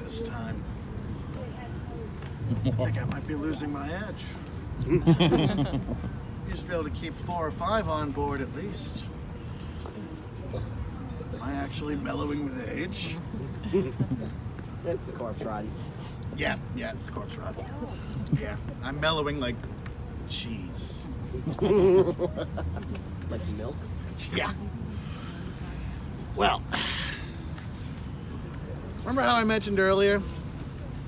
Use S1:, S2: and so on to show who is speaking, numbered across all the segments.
S1: this time. I think I might be losing my edge. Used to be able to keep 4 or 5 on board at least. Am I actually mellowing with age?
S2: It's the corpse rod.
S1: Yeah, it's the corpse rod. Yeah, I'm mellowing like cheese.
S2: Like milk?
S1: Yeah. Well, remember how I mentioned earlier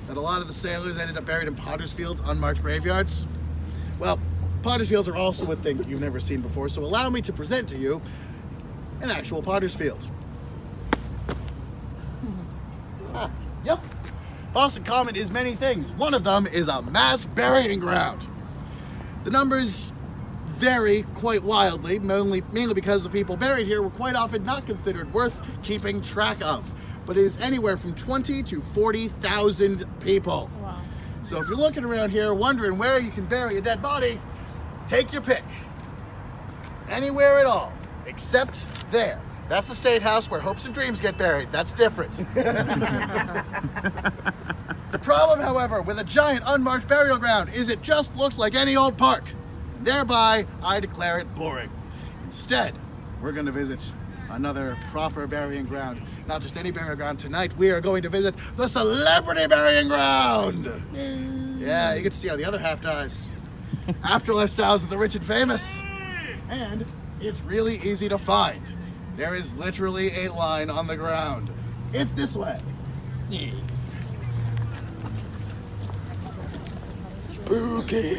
S1: that a lot of the sailors ended up buried in potter's fields, unmarked graveyards? Well, potter's fields are also a thing that you've never seen before, so allow me to present to you an actual potter's field. Yep. Boston Common is many things. One of them is a mass burying ground. The numbers vary quite wildly, mainly because the people buried here were quite often not considered worth keeping track of. But it is anywhere from 20 to 40,000 people.
S3: Wow.
S1: So if you're looking around here wondering where you can bury a dead body, take your pick. Anywhere at all, except there. That's the State House where hopes and dreams get buried. That's different. The problem, however, with a giant unmarked burial ground is it just looks like any old park. Thereby, I declare it boring. Instead, we're going to visit another proper burying ground. Not just any burial ground. Tonight, we are going to visit the Celebrity Burying Ground. Yeah, you get to see how the other half dies. Afterlife styles of the rich and famous. And it's really easy to find. There is literally a line on the ground. It's this way. Spooky.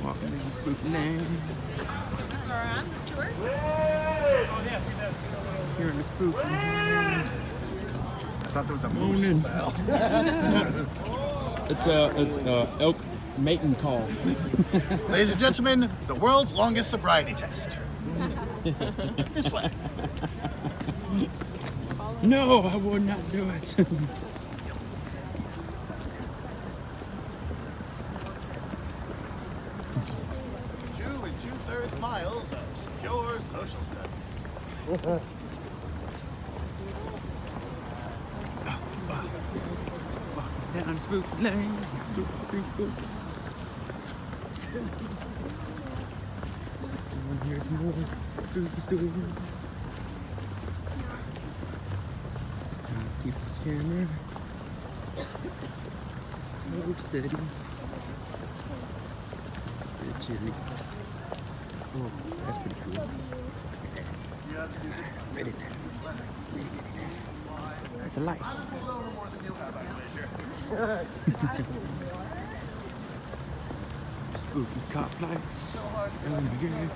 S4: Walking down the spooky lane.
S3: We're on this tour.
S4: Here in the spooky lane.
S1: I thought there was a moose
S4: Morning.
S1: bell.
S4: It's elk mating call.
S1: Ladies and gentlemen, the world's longest sobriety test. This way.
S4: No, I would not do it.
S1: 2 2/3 miles of pure social studies.
S4: Down the spooky lane. Spooky, spooky. And here's more spooky stories. Trying to keep this camera steady. Bit chilly. Oh, that's pretty cool. Ready. It's a light. Spooky cop lights. Oh my god.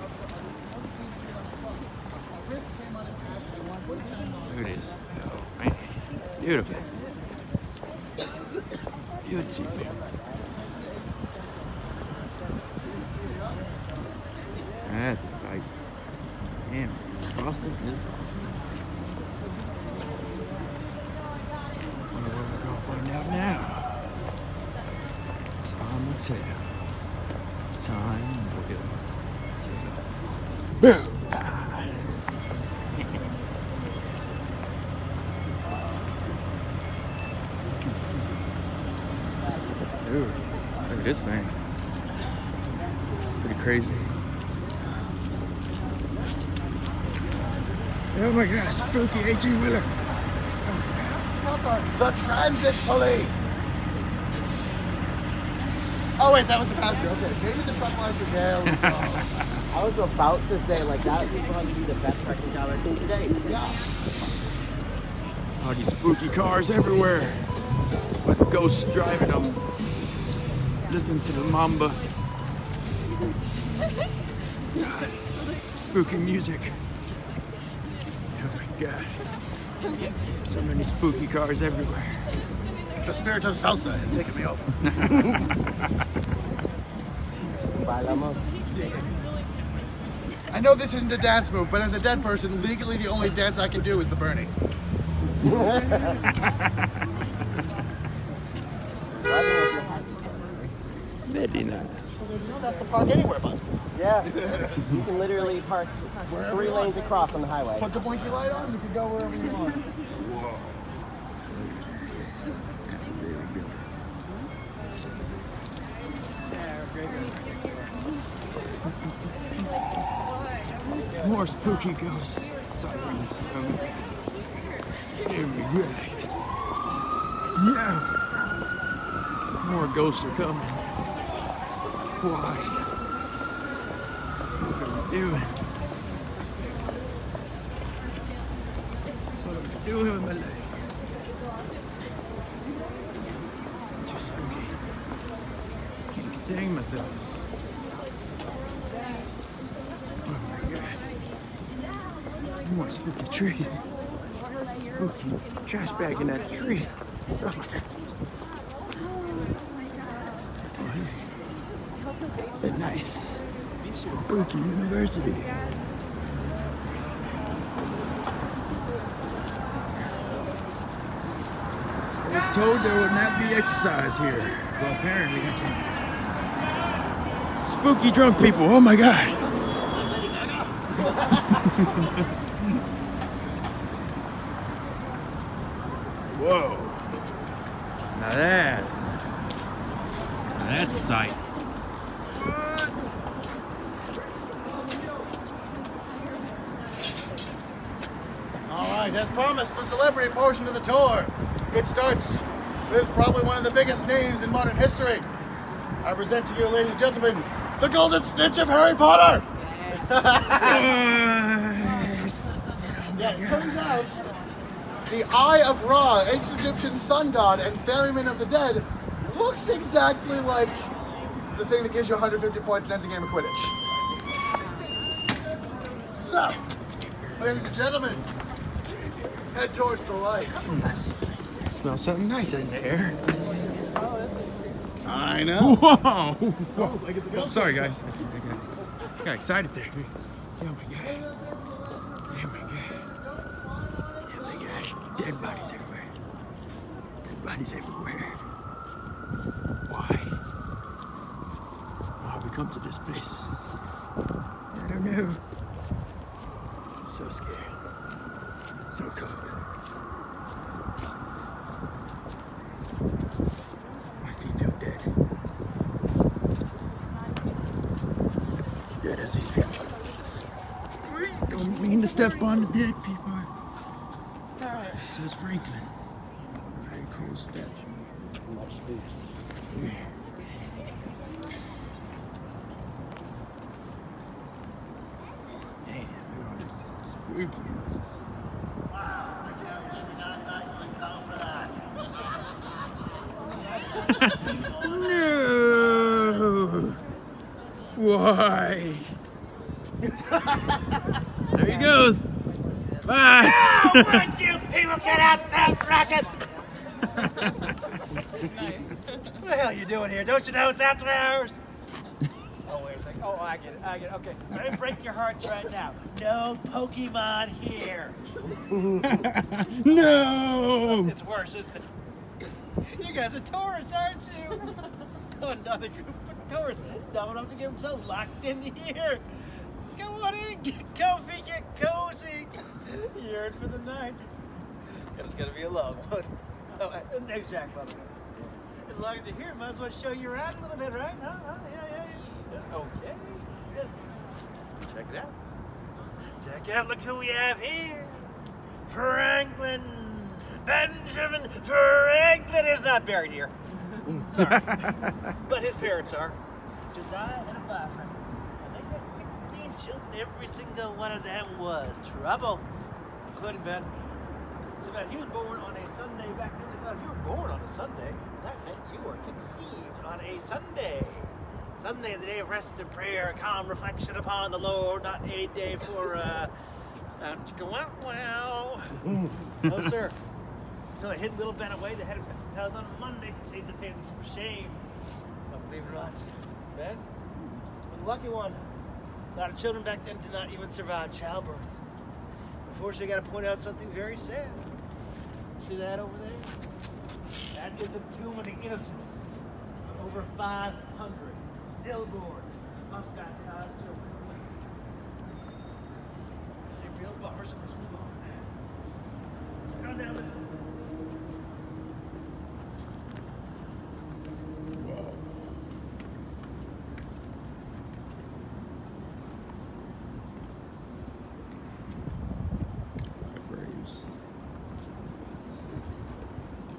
S4: There it is. Oh man. Beautiful. Beautiful. That's a sight. Damn. Boston is awesome. Wonder what we're gonna find out now. Time will tell. Time will tell. Boom! Dude, look at this thing. It's pretty crazy. Oh my gosh, spooky 18-wheeler.
S1: The transit police. Oh wait, that was the pastor. Okay, maybe the truck lines are there.
S2: I was about to say, like, that would probably be the best trucking job I've seen today.
S1: Yeah.
S4: All these spooky cars everywhere. With ghosts driving them. Listen to the mamba. God. Spooky music. Oh my god. So many spooky cars everywhere.
S1: The spirit of salsa has taken me over.
S2: Bailamos.
S1: I know this isn't a dance move, but as a dead person, legally the only dance I can do is the burning.
S4: Very nice.
S1: No, that's the park anywhere, bud.
S2: Yeah. You can literally park 3 lanes across on the highway.
S1: Put the blinky light on, you can go wherever you want.
S4: More spooky ghosts, sirens. Here we go. Yeah. More ghosts are coming. Why? What are we doing? What are we doing with my leg? It's too spooky. Can't contain myself. Oh my god. More spooky trees. Spooky trash bag in that tree. Oh my god. But nice. Spooky University. I was told there would not be exercise here. Well, apparently I can. Spooky drunk people. Oh my god. Whoa. Now that's a sight.
S1: All right, as promised, the celebrity portion of the tour. It starts with probably one of the biggest names in modern history. I present to you, ladies and gentlemen, the Golden Snitch of Harry Potter. Yeah, it turns out the Eye of Ra, ancient Egyptian sun god and ferryman of the dead, looks exactly like the thing that gives you 150 points and ends a game of Quidditch. So, ladies and gentlemen, head towards the lights.
S4: Smells something nice in the air.
S1: I know.
S4: Whoa!
S1: Smells like it's a ghost.
S4: Sorry, guys. I got excited there. Oh my god. Oh my god. Oh my gosh. Dead bodies everywhere. Dead bodies everywhere. Why? Why have we come to this place? I don't know. So scared. So cold. My feet feel dead. Dead as these people. Don't mean to step on the dead people. Says Franklin. Very cool statue.
S2: Much spooks.
S4: Man, look at all this spooky houses. No! Why? There he goes. Bye.
S2: Would you people get out that rocket?
S3: Nice.
S2: What the hell are you doing here? Don't you know it's after hours? Oh, wait a second. Oh, I get it. Okay. Try to break your hearts right now. No Pokemon here.
S4: No!
S2: It's worse, isn't it? You guys are tourists, aren't you? Another group of tourists dumb enough to get themselves locked in here. Come on in, get comfy, get cozy. You're in for the night. And it's gonna be a long one. Oh, no, Jack, by the way. As long as you're here, might as well show you around a little bit, right? Yeah. Okay. Yes. Check it out. Check it out. Look who we have here. Franklin. Benjamin Franklin is not buried here. Sorry. But his parents are. Josiah and a boyfriend. And they got 16 children. Every single one of them was trouble, including Ben. So Ben, he was born on a Sunday back then. They thought if you were born on a Sunday, that meant you were conceived on a Sunday. Sunday, the day of rest and prayer, calm reflection upon the Lord, not a day for, wow. No, sir. Until they hid little Ben away, they had him house on Monday to save the family some shame. But believe it or not, Ben was a lucky one. A lot of children back then did not even survive childbirth. Unfortunately, I got to point out something very sad. See that over there? That is the tomb of the innocents. Over for 500. Still bored. I've got time to. It's a real bummer, so let's move on. Go down this one.
S4: Graves.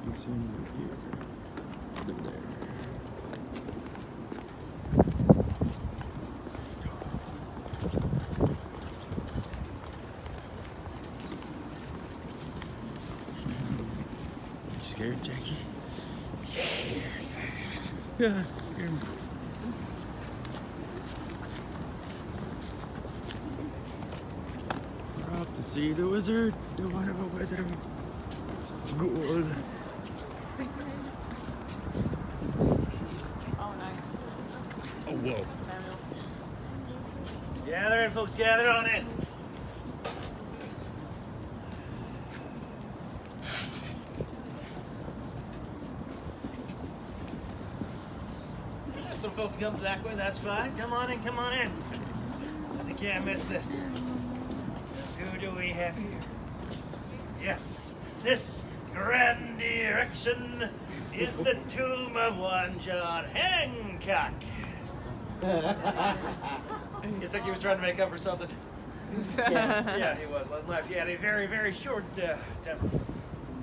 S4: You can see them right here. They're there. You scared, Jackie? You scared? Yeah, scared me. We're off to see the wizard, the wonderful wizard. Gold.
S3: Oh, nice.
S4: Oh, whoa.
S2: Gather in, folks, gather on in. Some folk come that way, that's fine. Come on in, come on in. Because you can't miss this. Who do we have here? Yes, this grand erection is the tomb of one John Hancock. You think he was trying to make up for something? Yeah, he was. One life. He had a very, very short temper.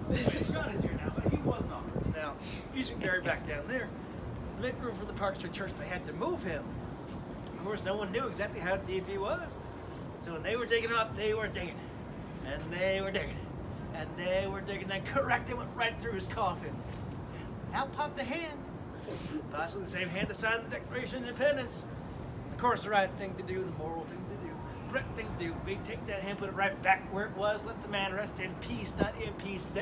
S2: John is here now, but he was not. Now, he used to be buried back down there. To make room for the Park Street Church, they had to move him. Of course, no one knew exactly how deep he was. So when they were digging up, they were digging. And they were digging. And they were digging. Then correct, they went right through his coffin. Out popped a hand. Possibly the same hand that signed the Declaration of Independence. Of course, the right thing to do, the moral thing to do, correct thing to do, would be take that hand, put it right back where it was, let the man rest in peace, not in pieces.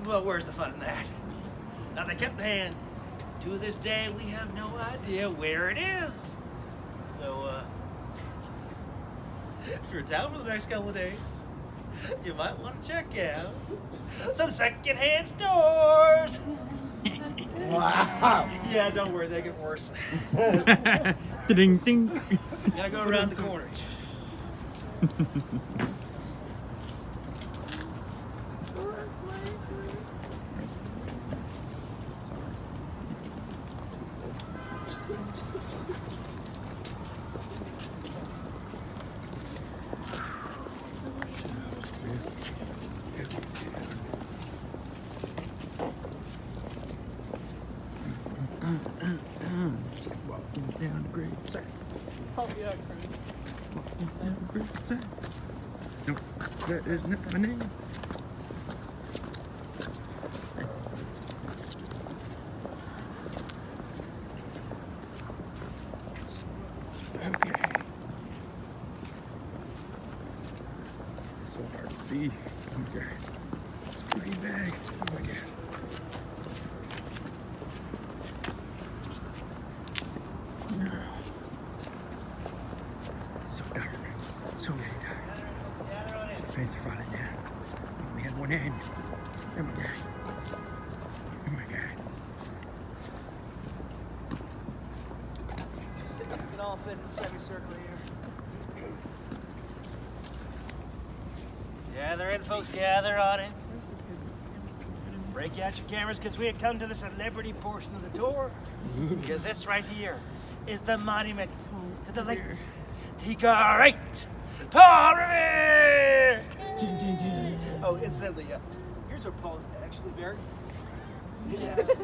S2: But where's the fun in that? Now, they kept the hand. To this day, we have no idea where it is. So, if you're in town for the next couple of days, you might want to check out some secondhand stores.
S1: Wow.
S2: Yeah, don't worry, they get worse.
S4: Ding ding.
S2: Gotta go around the corner.
S4: Walking down the graveside.
S3: Oh, yeah, Chris.
S4: Walking down the graveside. No, that is not my name. Okay. So hard to see. Okay. It's pretty big. Oh my god. So dark. So very dark. The fans are falling down. We had one end. Oh my god. Oh my god.
S2: We can all fit in a semicircle here. Gather in, folks, gather on in. Break out your cameras because we have come to the celebrity portion of the tour. Because this right here is the monument to the late, the great Paul Revere! Oh, incidentally, here's where Paul's actually buried.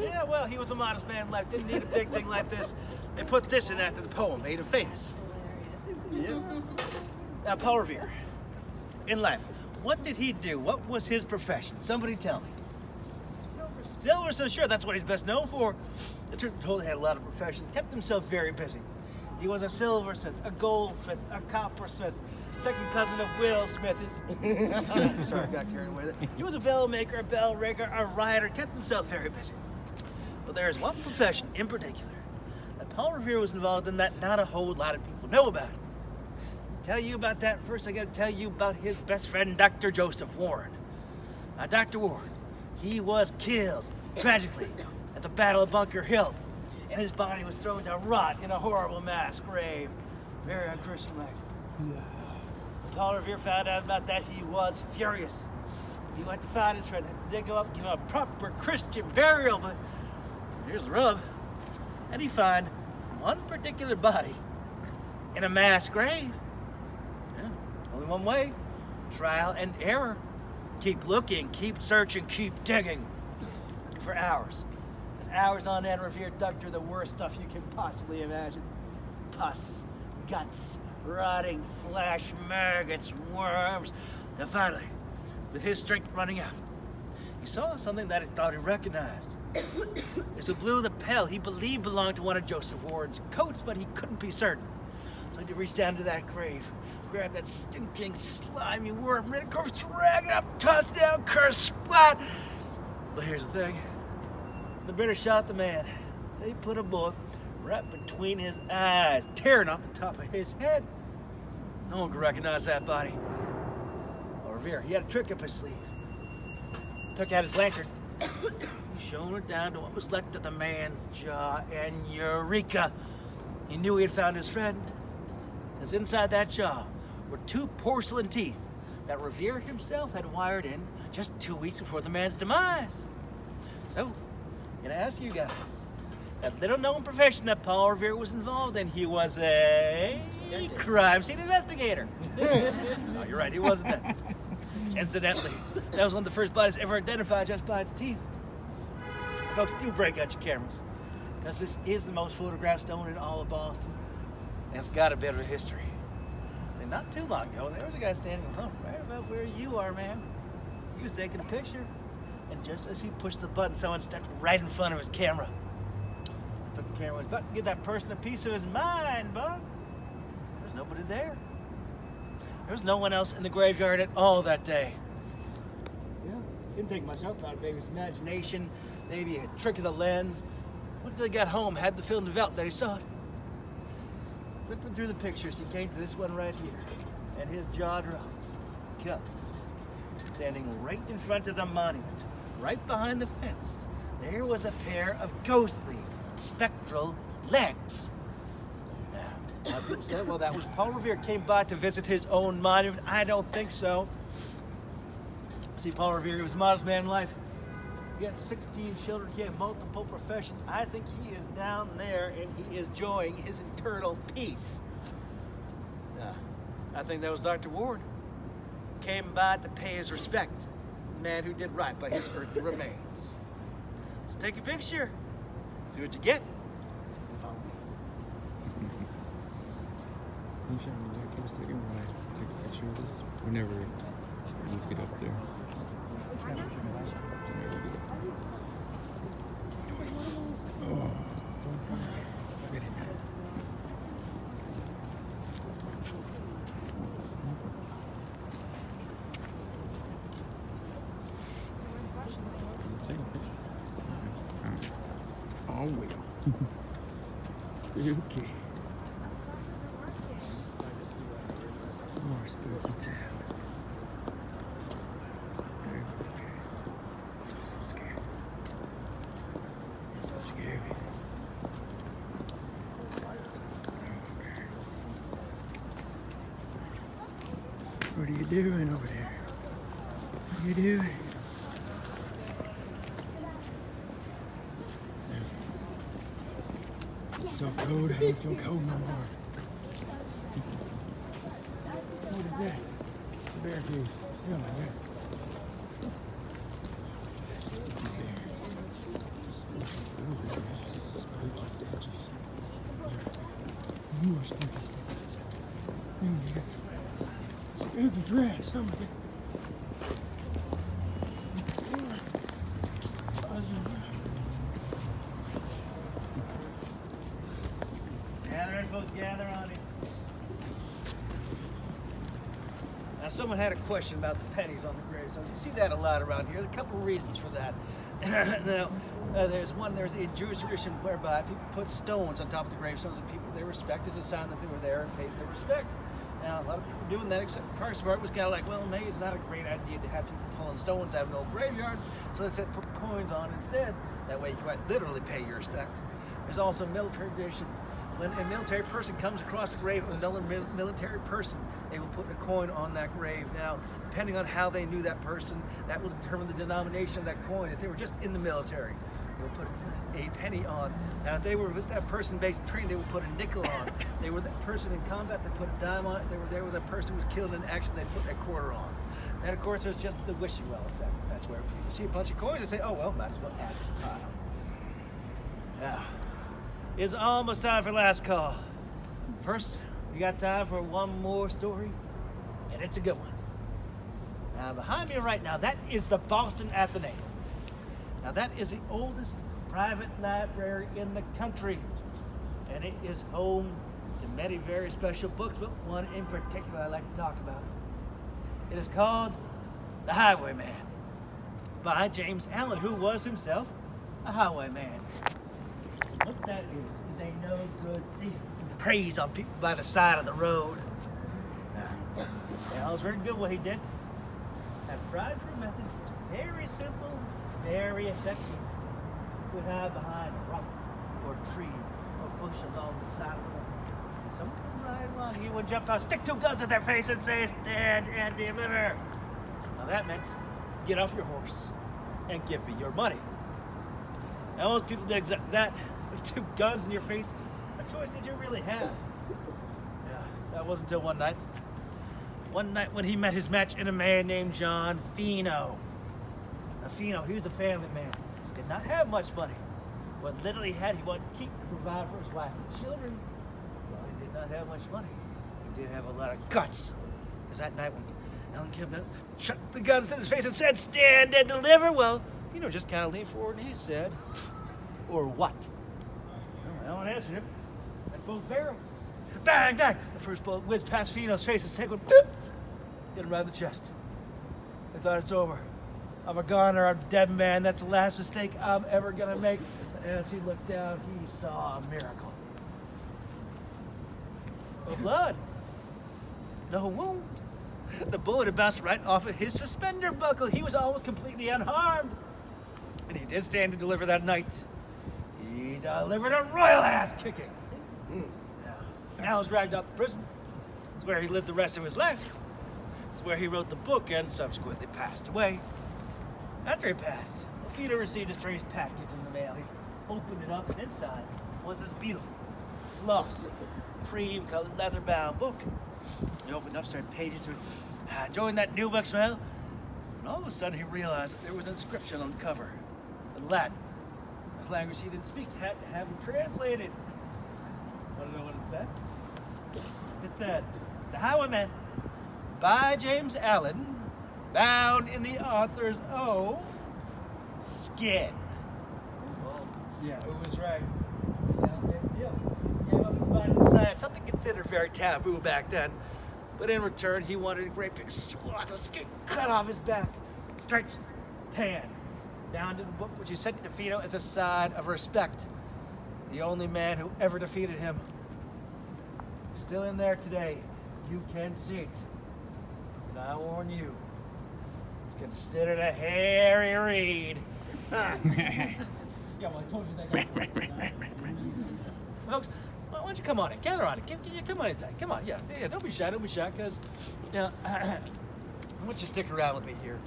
S2: Yeah, well, he was a modest man in life. Didn't need a big thing like this. They put this in after the poem made him famous. Yeah. Now, Paul Revere, in life, what did he do? What was his profession? Somebody tell me. Silversmith, sure, that's what he's best known for. The truth be told, he had a lot of professions, kept himself very busy. He was a silversmith, a goldsmith, a coppersmith, second cousin of Will Smith. Sorry, I got carried away there. He was a bell maker, a bell ringer, a rider, kept himself very busy. But there is one profession in particular that Paul Revere was involved in that not a whole lot of people know about. To tell you about that, first I gotta tell you about his best friend, Dr. Joseph Warren. Now, Dr. Warren, he was killed tragically at the Battle of Bunker Hill, and his body was thrown to rot in a horrible mass grave. Very unchristianlike.
S4: Yeah.
S2: Paul Revere found out about that. He was furious. He went to find his friend, dig him up, give him a proper Christian burial, but here's the rub. And he found one particular body in a mass grave. Yeah, only one way, trial and error. Keep looking, keep searching, keep digging. For hours. And hours on end, Revere dug through the worst stuff you can possibly imagine. Pus, guts, rotting flesh, maggots, worms. And finally, with his strength running out, he saw something that he thought he recognized. It's a blue lapel he believed belonged to one of Joseph Warren's coats, but he couldn't be certain. So he had to reach down to that grave, grab that stinking, slimy worm, red corpse, drag it up, toss it down, curse, splat. But here's the thing. The British shot the man. They put a bullet right between his eyes, tearing off the top of his head. No one could recognize that body. Or Revere, he had a trick up his sleeve. Took out his lantern, shone it down to what was left of the man's jaw, and eureka! He knew he had found his friend. Because inside that jaw were 2 porcelain teeth that Revere himself had wired in just 2 weeks before the man's demise. So, I'm gonna ask you guys, that little known profession that Paul Revere was involved in, he was a crime scene investigator. No, you're right, he was a dentist. Incidentally, that was one of the first bodies ever identified just by its teeth. Folks, do break out your cameras, because this is the most photographed stone in all of Boston, and it's got a bit of a history. And not too long ago, there was a guy standing alone right about where you are, man. He was taking a picture, and just as he pushed the button, someone stepped right in front of his camera. I took the camera, was about to give that person a piece of his mind, but there's nobody there. There was no one else in the graveyard at all that day. Yeah, didn't take much. I thought maybe his imagination, maybe a trick of the lens. Once they got home, had the film developed that he saw it. Flipping through the pictures, he came to this one right here, and his jaw dropped. Because standing right in front of the monument, right behind the fence, there was a pair of ghostly, spectral legs. Now, people said, well, that was Paul Revere came by to visit his own monument. I don't think so. See, Paul Revere, he was a modest man in life. He had 16 children. He had multiple professions. I think he is down there and he is enjoying his eternal peace. I think that was Dr. Ward. Came by to pay his respect. The man who did right by his earthly remains. So take a picture. See what you get. And follow me.
S4: You shot me there for a second when I take a picture of this. Whenever you get up there. Whenever you get up there. Oh. Get it now. Take a picture. Oh, well. Spooky. More spooky town. So scary. So scary. Okay. What are you doing over there? What are you doing? It's so cold, I don't feel cold no more. What is that? It's a bear cave. Smell like that. Spooky bear. Spooky. Ooh, spooky statues. More spooky statues. Oh my god. Spooky grass. Oh my god.
S2: Gather in, folks, gather on it. Now, someone had a question about the pennies on the gravestones. You see that a lot around here. There are a couple of reasons for that. Now, there's a Jewish tradition whereby people put stones on top of the gravestones of people they respect as a sign that they were there and paid their respect. Now, a lot of people were doing that, except Park Smart was kind of like, well, maybe it's not a great idea to have people pulling stones out of an old graveyard, so they said put coins on instead. That way you can quite literally pay your respect. There's also military tradition. When a military person comes across a grave of another military person, they will put a coin on that grave. Now, depending on how they knew that person, that will determine the denomination of that coin. If they were just in the military, they will put a penny on. Now, if they were with that person based training, they would put a nickel on. They were that person in combat, they put a dime on. If they were there with that person who was killed in action, they put a quarter on. And of course, there's just the wishing well effect. That's where if you see a bunch of coins, they say, oh, well, might as well add to the pile. Now, it's almost time for last call. First, we got time for one more story, and it's a good one. Now, behind me right now, that is the Boston Athenaeum. Now, that is the oldest private library in the country, and it is home to many very special books, but one in particular I like to talk about. It is called The Highwayman by James Allen, who was himself a highwayman. What that is a no-good thief who preys on people by the side of the road. It was very good what he did. That bribery method, very simple, very effective. He would hide behind a rock or a tree or bush along the side of the road. If someone would ride along, he would jump out, stick two guns at their face and say, stand and deliver. Now that meant, get off your horse and give me your money. Now most people did exactly that. With two guns in your face, what choice did you really have? Yeah, that wasn't until one night. One night when he met his match in a man named John Fino. Now Fino, he was a family man. Did not have much money. What little he had, he wanted to keep and provide for his wife and children. Well, he did not have much money. He did have a lot of guts. Because that night when Ellen came out, shut the guns in his face and said, stand and deliver, well, Fino just kind of leaned forward and he said, or what? No one answered him. At both barrels. Bang, bang! The first bullet whizzed past Fino's face. The second one, boop, hit him right in the chest. They thought it's over. I'm a goner. I'm a dead man. That's the last mistake I'm ever gonna make. But as he looked down, he saw a miracle. No blood. No wound. The bullet had bounced right off of his suspender buckle. He was almost completely unharmed. And he did stand to deliver that night. He delivered a royal ass kicking. Now he was dragged out to prison. It's where he lived the rest of his life. It's where he wrote the book and subsequently passed away. After he passed, Fino received a strange package in the mail. He opened it up and inside was this beautiful, glossy, cream-colored leather-bound book. He opened it up, started paging through it, enjoying that new book smell. And all of a sudden he realized that there was an inscription on the cover in Latin. A language he didn't speak, had to have it translated. Want to know what it said? It said, The Highwayman by James Allen, bound in the author's own skin. Well, yeah, it was right. He gave up his mind to science, something considered very taboo back then. But in return, he wanted a great big swath of skin cut off his back, stretched, tan, bound in a book which he sent to Fino as a sign of respect. The only man who ever defeated him. Still in there today. You can see it. And I warn you, it's considered a hairy read. Yeah, well, I told you that guy. Folks, why don't you come on in? Gather on it. Come on in tight. Come on, yeah. Don't be shy, because, you know, I want you to stick around with me here.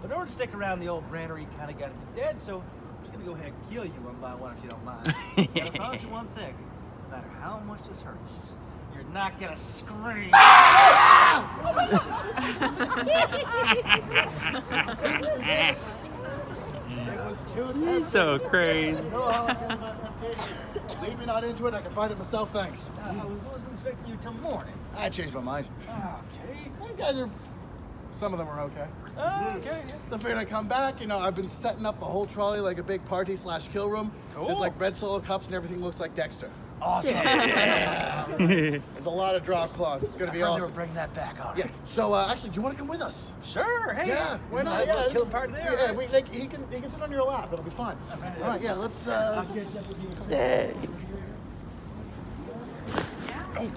S2: But in order to stick around, the old granary kind of got to be dead, so I'm just going to go ahead and kill you one by one if you don't mind. But I promise you one thing. No matter how much this hurts, you're not going to scream.
S1: It was too tempting.
S4: He's so crazy.
S1: You know how I feel about temptation. Leave me not into it. I can find it myself, thanks.
S2: I wasn't expecting you till morning.
S1: I changed my mind.
S2: Okay.
S1: These guys are... Some of them are okay.
S2: Okay.
S1: The figured I'd come back. You know, I've been setting up the whole trolley like a big party/kill room.
S2: Cool.
S1: There's like red Solo cups and everything looks like Dexter.
S2: Awesome.
S1: There's a lot of drop cloths. It's gonna be
S2: I'll
S1: awesome.
S2: never bring that back on.
S1: Yeah. So actually, do you want to come with us?
S2: Sure. Hey.
S1: Yeah. Why not?
S2: Yeah.
S1: Yeah.
S2: Kill him part there.
S1: Yeah.
S2: Right?
S1: He can sit on your lap. It'll be fine. All right. Yeah. Let's.
S2: I'll get up with you.
S1: Oh.